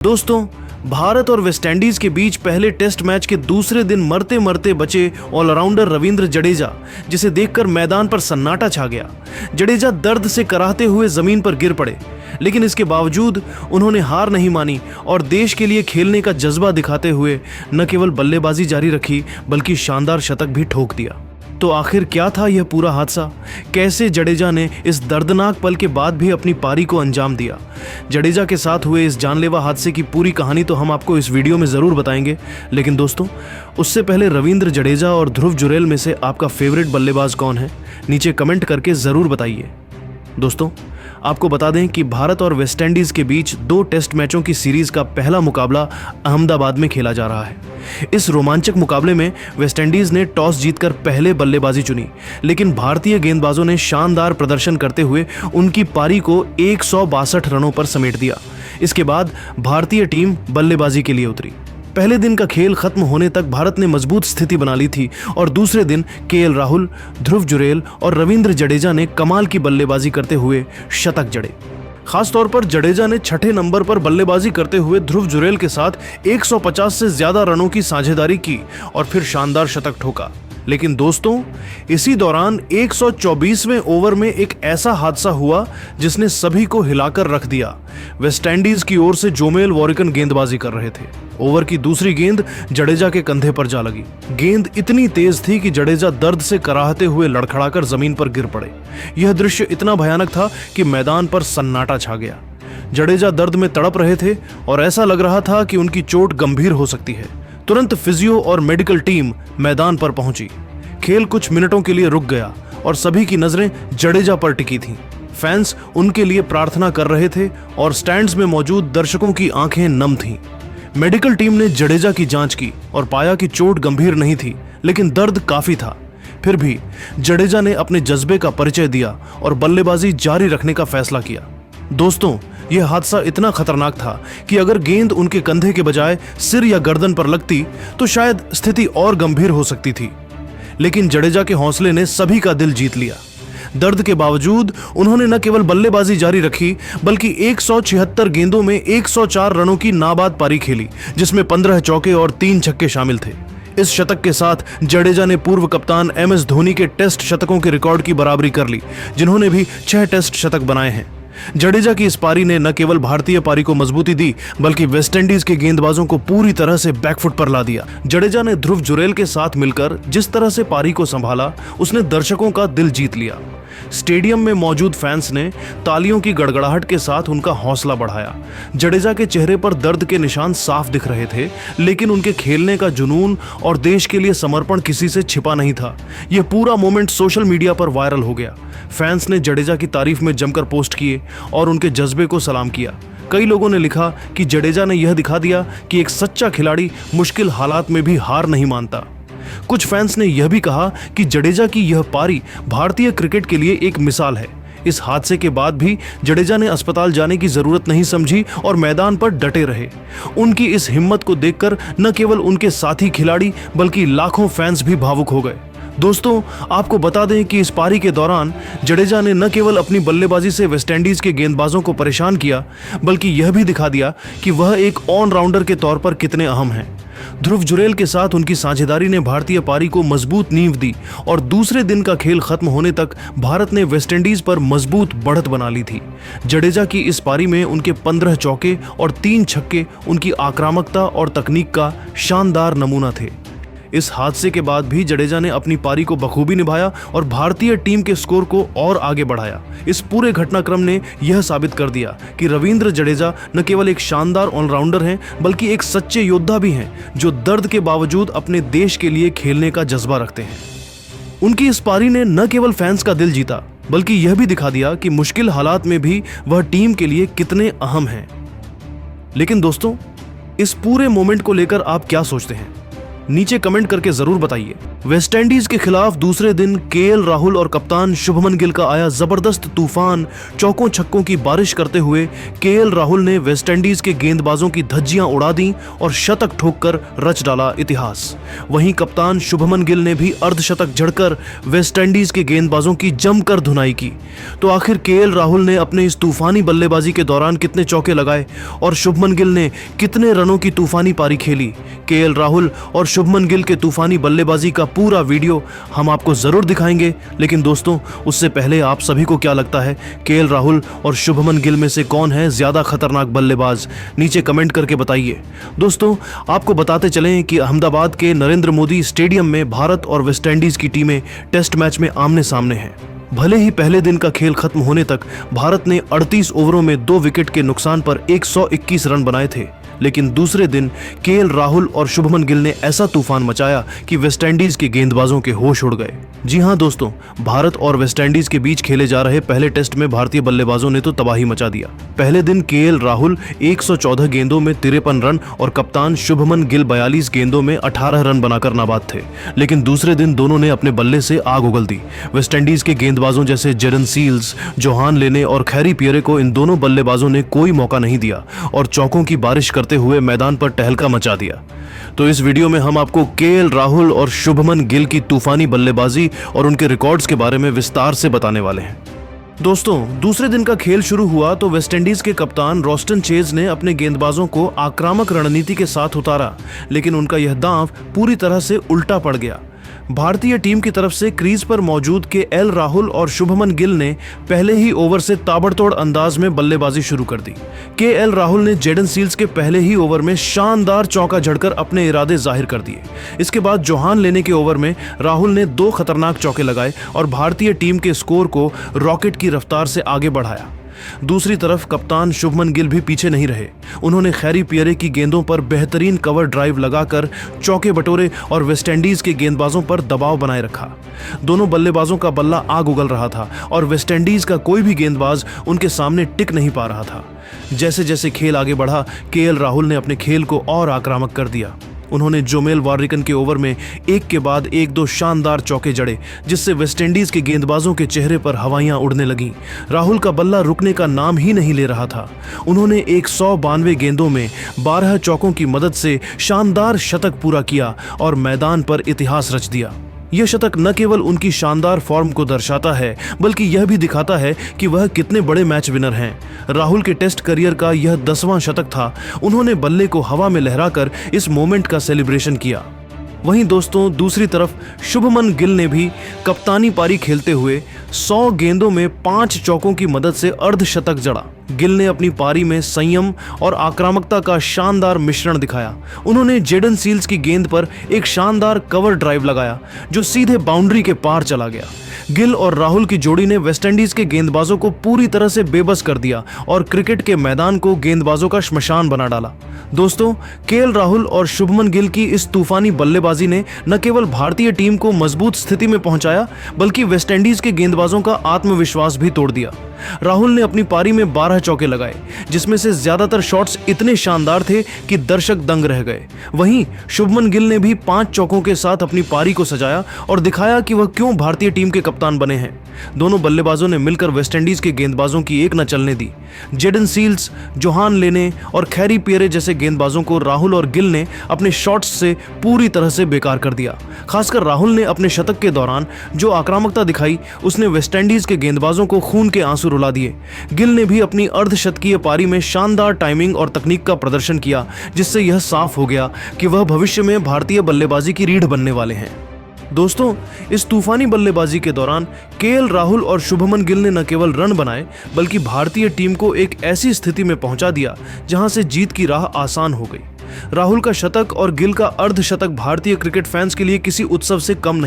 दोस्तों, भारत और वेस्टइंडीज के बीच पहले टेस्ट मैच के दूसरे दिन मरते मरते बचे ऑलराउंडर रविंद्र जडेजा, जिसे देखकर मैदान पर सन्नाटा छा गया। जडेजा दर्द से कराहते हुए जमीन पर गिर पड़े, लेकिन इसके बावजूद उन्होंने हार नहीं मानी और देश के लिए खेलने का जज्बा दिखाते हुए न केवल बल्लेबाजी जारी रखी बल्कि शानदार शतक भी ठोक दिया। तो आखिर क्या था यह पूरा हादसा? कैसे जडेजा ने इस दर्दनाक पल के बाद भी अपनी पारी को अंजाम दिया? जडेजा के साथ हुए इस जानलेवा हादसे की पूरी कहानी तो हम आपको इस वीडियो में जरूर बताएंगे, लेकिन दोस्तों उससे पहले रविंद्र जडेजा और ध्रुव जुरैल में से आपका फेवरेट बल्लेबाज कौन है? नीचे कमेंट करके जरूर बताइए। दोस्तों, आपको बता दें कि भारत और वेस्टइंडीज के बीच 2 टेस्ट मैचों की सीरीज का पहला मुकाबला अहमदाबाद में खेला जा रहा है। इस रोमांचक मुकाबले में वेस्टइंडीज ने टॉस जीतकर पहले बल्लेबाजी चुनी, लेकिन भारतीय गेंदबाजों ने शानदार प्रदर्शन करते हुए उनकी पारी को 162 रनों पर समेट दिया। इसके बाद भारतीय टीम बल्लेबाजी के लिए उतरी। पहले दिन का खेल खत्म होने तक भारत ने मजबूत स्थिति बना ली थी और दूसरे दिन केएल राहुल, ध्रुव जुरैल और रविंद्र जडेजा ने कमाल की बल्लेबाजी करते हुए शतक जड़े। खासतौर पर जडेजा ने 6ठे नंबर पर बल्लेबाजी करते हुए ध्रुव जुरैल के साथ 150 से ज्यादा रनों की साझेदारी की और फिर शानदार शतक ठोका। लेकिन दोस्तों, इसी दौरान 124वें ओवर में एक ऐसा हादसा हुआ जिसने सभी को हिलाकर रख दिया। वेस्टइंडीज की ओर से जोमेल वॉरिकन गेंदबाजी कर रहे थे। ओवर की दूसरी गेंद जडेजा के कंधे पर जा लगी। गेंद इतनी तेज थी कि जडेजा दर्द से कराहते हुए लड़खड़ाकर जमीन पर गिर पड़े। यह दृश्य इतना भयानक था कि मैदान पर सन्नाटा छा गया। जडेजा दर्द में तड़प रहे थे और ऐसा लग रहा था कि उनकी चोट गंभीर हो सकती है। तुरंत फिजियो और मेडिकल टीम मैदान पर पहुंची। खेल कुछ मिनटों के लिए रुक गया और सभी की नजरें जडेजा पर टिकी थीं। फैंस उनके लिए प्रार्थना कर रहे थे और स्टैंड्स में मौजूद दर्शकों की आंखें नम थीं। मेडिकल टीम ने जडेजा की जांच की और पाया कि चोट गंभीर नहीं थी, लेकिन दर्द काफी था। फिर भी जडेजा ने अपने जज्बे का परिचय दिया और बल्लेबाजी जारी रखने का फैसला किया। दोस्तों, यह हादसा इतना खतरनाक था कि अगर गेंद उनके कंधे के बजाय सिर या गर्दन पर लगती तो शायद स्थिति और गंभीर हो सकती थी। लेकिन जडेजा के हौसले ने सभी का दिल जीत लिया। दर्द के बावजूद उन्होंने न केवल बल्लेबाजी जारी रखी बल्कि 176 गेंदों में 104 रनों की नाबाद पारी खेली, जिसमें 15 चौके और 3 छक्के शामिल थे। इस शतक के साथ जडेजा ने पूर्व कप्तान MS धोनी के टेस्ट शतकों के रिकॉर्ड की बराबरी कर ली, जिन्होंने भी 6 टेस्ट शतक बनाए हैं। जडेजा की इस पारी ने न केवल भारतीय पारी को मजबूती दी बल्कि वेस्टइंडीज के गेंदबाजों को पूरी तरह से बैकफुट पर ला दिया। जडेजा ने ध्रुव जुरैल के साथ मिलकर जिस तरह से पारी को संभाला, उसने दर्शकों का दिल जीत लिया। स्टेडियम में मौजूद फैंस ने तालियों की गड़गड़ाहट के साथ उनका हौसला बढ़ाया। जडेजा के चेहरे पर दर्द के निशान साफ दिख रहे थे, लेकिन उनके खेलने का जुनून और देश के लिए समर्पण किसी से छिपा नहीं था। यह पूरा मोमेंट सोशल मीडिया पर वायरल हो गया। फैंस ने जडेजा की तारीफ में जमकर पोस्ट किए और उनके जज्बे को सलाम किया। कई लोगों ने लिखा कि जडेजा ने यह दिखा दिया कि एक सच्चा खिलाड़ी मुश्किल हालात में भी हार नहीं मानता। कुछ फैंस ने यह भी कहा कि जडेजा की यह पारी भारतीय क्रिकेट के लिए एक मिसाल है। इस हादसे के बाद भी जडेजा ने अस्पताल जाने की जरूरत नहीं समझी और मैदान पर डटे रहे। उनकी इस हिम्मत को देखकर न केवल उनके साथी खिलाड़ी बल्कि लाखों फैंस भी भावुक हो गए। दोस्तों, आपको बता दें कि इस पारी के दौरान जडेजा ने न केवल अपनी बल्लेबाजी से वेस्टइंडीज के गेंदबाजों को परेशान किया बल्कि यह भी दिखा दिया कि वह एक ऑलराउंडर के तौर पर कितने अहम हैं। ध्रुव जुरैल के साथ उनकी साझेदारी ने भारतीय पारी को मजबूत नींव दी और दूसरे दिन का खेल खत्म होने तक भारत ने वेस्टइंडीज पर मजबूत बढ़त बना ली थी। जडेजा की इस पारी में उनके 15 चौके और 3 छक्के उनकी आक्रामकता और तकनीक का शानदार नमूना थे। इस हादसे के बाद भी जडेजा ने अपनी पारी को बखूबी निभाया और भारतीय टीम के स्कोर को और आगे बढ़ाया। इस पूरे घटनाक्रम ने यह साबित कर दिया कि रविंद्र जडेजा न केवल एक शानदार ऑलराउंडर हैं बल्कि एक सच्चे योद्धा भी हैं, जो दर्द के बावजूद अपने देश के लिए खेलने का जज्बा रखते हैं। उनकी इस पारी ने न केवल फैंस का दिल जीता बल्कि यह भी दिखा दिया कि मुश्किल हालात में भी वह टीम के लिए कितने अहम हैं। लेकिन दोस्तों, इस पूरे मोमेंट को लेकर आप क्या सोचते हैं? नीचे कमेंट करके जरूर बताइए। वेस्टइंडीज के खिलाफ दूसरे दिन केएल राहुल और कप्तान शुभमन गिल का आया जबरदस्त तूफान। चौकों छक्कों की बारिश करते हुए केएल राहुल ने वेस्टइंडीज के गेंदबाजों की धज्जियां उड़ा दी और शतक ठोककर रच डाला इतिहास। वहीं कप्तान शुभमन गिल ने भी अर्धशतक जड़कर वेस्टइंडीज के गेंदबाजों की जमकर धुनाई की। तो आखिर केएल राहुल ने अपने इस तूफानी बल्लेबाजी के दौरान कितने चौके लगाए और शुभमन गिल ने कितने रनों की तूफानी पारी खेली? केएल राहुल और शुभमन गिल के तूफानी बल्लेबाजी का पूरा वीडियो हम आपको जरूर दिखाएंगे, लेकिन दोस्तों उससे पहले आप सभी को क्या लगता है, केएल राहुल और शुभमन गिल में से कौन है ज्यादा खतरनाक बल्लेबाज? नीचे कमेंट करके बताइए। दोस्तों आपको बताते चलें कि अहमदाबाद के नरेंद्र मोदी स्टेडियम में भारत और वेस्टइंडीज की टीमें टेस्ट मैच में आमने सामने हैं। भले ही पहले दिन का खेल खत्म होने तक भारत ने 38 ओवरों में 2 विकेट के नुकसान पर 121 रन बनाए थे, लेकिन दूसरे दिन केएल राहुल और शुभमन गिल ने ऐसा तूफान मचाया कि वेस्टइंडीज के गेंदबाजों के होश उड़ गए। जी हां दोस्तों, भारत और वेस्टइंडीज के बीच खेले जा रहे पहले टेस्ट में भारतीय बल्लेबाजों ने तो तबाही मचा दिया। पहले दिन केएल राहुल 114 गेंदों में 53 रन और कप्तान शुभमन गिल 42 गेंदों में 18 रन बनाकर नाबाद थे, लेकिन दूसरे दिन दोनों ने अपने बल्ले से आग उगल दी। वेस्टइंडीज के गेंदबाजों जैसे जेडन सील्स, जोहान लेने और खैरी पियरे को इन दोनों बल्लेबाजों ने कोई मौका नहीं दिया और चौकों की बारिश करते हुए मैदान पर तहलका मचा दिया। तो इस वीडियो में हम आपको केएल राहुल और शुभमन गिल की तूफानी बल्लेबाजी और उनके रिकॉर्ड्स के बारे में विस्तार से बताने वाले हैं। दोस्तों दूसरे दिन का खेल शुरू हुआ तो वेस्टइंडीज के कप्तान रॉस्टन चेज ने अपने गेंदबाजों को आक्रामक रणनीति के साथ उतारा, लेकिन उनका यह दांव पूरी तरह से उल्टा पड़ गया। भारतीय टीम की तरफ से क्रीज पर मौजूद केएल राहुल और शुभमन गिल ने पहले ही ओवर से ताबड़तोड़ अंदाज में बल्लेबाजी शुरू कर दी। केएल राहुल ने जेडन सील्स के पहले ही ओवर में शानदार चौका जड़कर अपने इरादे जाहिर कर दिए। इसके बाद जोहान लेने के ओवर में राहुल ने 2 खतरनाक चौके लगाए और भारतीय टीम के स्कोर को रॉकेट की रफ्तार से आगे बढ़ाया। दूसरी तरफ कप्तान शुभमन गिल भी पीछे नहीं रहे। उन्होंने खैरी पियरे की गेंदों पर बेहतरीन कवर ड्राइव लगाकर चौके बटोरे और वेस्टइंडीज के गेंदबाजों पर दबाव बनाए रखा। दोनों बल्लेबाजों का बल्ला आग उगल रहा था और वेस्टइंडीज का कोई भी गेंदबाज उनके सामने टिक नहीं पा रहा था। जैसे जैसे खेल आगे बढ़ा, केएल राहुल ने अपने खेल को और आक्रामक कर दिया। उन्होंने जोमेल वार्रिकन के ओवर में एक के बाद एक 2 शानदार चौके जड़े, जिससे वेस्टइंडीज के गेंदबाजों के चेहरे पर हवाइयां उड़ने लगीं। राहुल का बल्ला रुकने का नाम ही नहीं ले रहा था। उन्होंने 192 गेंदों में 12 चौकों की मदद से शानदार शतक पूरा किया और मैदान पर इतिहास रच दिया। यह शतक न केवल उनकी शानदार फॉर्म को दर्शाता है, बल्कि यह भी दिखाता है कि वह कितने बड़े मैच विनर हैं। राहुल के टेस्ट करियर का यह 10वां शतक था। उन्होंने बल्ले को हवा में लहराकर इस मोमेंट का सेलिब्रेशन किया। वहीं दोस्तों दूसरी तरफ शुभमन गिल ने भी कप्तानी पारी खेलते हुए 100 गेंदों में 5 चौकों की मदद से अर्धशतक जड़ा। गिल ने अपनी पारी में संयम और आक्रामकता का शानदार मिश्रण दिखाया। उन्होंने जेडन सील्स की गेंद पर एक शानदार कवर ड्राइव लगाया जो सीधे बाउंड्री के पार चला गया। गिल और राहुल की जोड़ी ने वेस्टइंडीज के गेंदबाजों को पूरी तरह से बेबस कर दिया और क्रिकेट के मैदान को गेंदबाजों का श्मशान बना डाला। दोस्तों केएल राहुल और शुभमन गिल की इस तूफानी बल्लेबाजी ने न केवल भारतीय टीम को मजबूत स्थिति में पहुंचाया, बल्कि वेस्टइंडीज के गेंदबाजों का आत्मविश्वास भी तोड़ दिया। राहुल ने अपनी पारी में 12 चौके लगाए, जिसमें से ज्यादातर शॉट्स इतने शानदार थे कि दर्शक दंग रह गए। वहीं शुभमन गिल ने भी 5 चौकों के साथ अपनी पारी को सजाया और दिखाया कि वह क्यों भारतीय टीम के कप्तान बने हैं। दोनों बल्लेबाजों ने मिलकर वेस्टइंडीज के गेंदबाजों की एक न चलने दी। जेडन सील्स, जोहान लेने और खैरी पियरे जैसे गेंदबाजों को राहुल और गिल ने अपने शॉट्स से पूरी तरह से बेकार कर दिया। खासकर राहुल ने अपने शतक के दौरान जो आक्रामकता दिखाई, उसने वेस्टइंडीज के गेंदबाजों को खून के आंसू रुला दिए। गिल ने भी अपनी अर्धशतकीय पारी में शानदार टाइमिंग और तकनीक का प्रदर्शन किया, जिससे यह साफ हो गया कि वह भविष्य में भारतीय बल्लेबाजी की रीढ़ बनने वाले हैं। दोस्तों इस तूफानी बल्लेबाजी के दौरान केएल राहुल और शुभमन गिल ने न केवल रन बनाए, बल्कि भारतीय टीम को एक ऐसी स्थिति में पहुंचा दिया जहां से जीत की राह आसान हो गई। राहुल का शतक और गिल का अर्धशतक भारतीय क्रिकेट फैंस के लिए किसी उत्सव से कम नहीं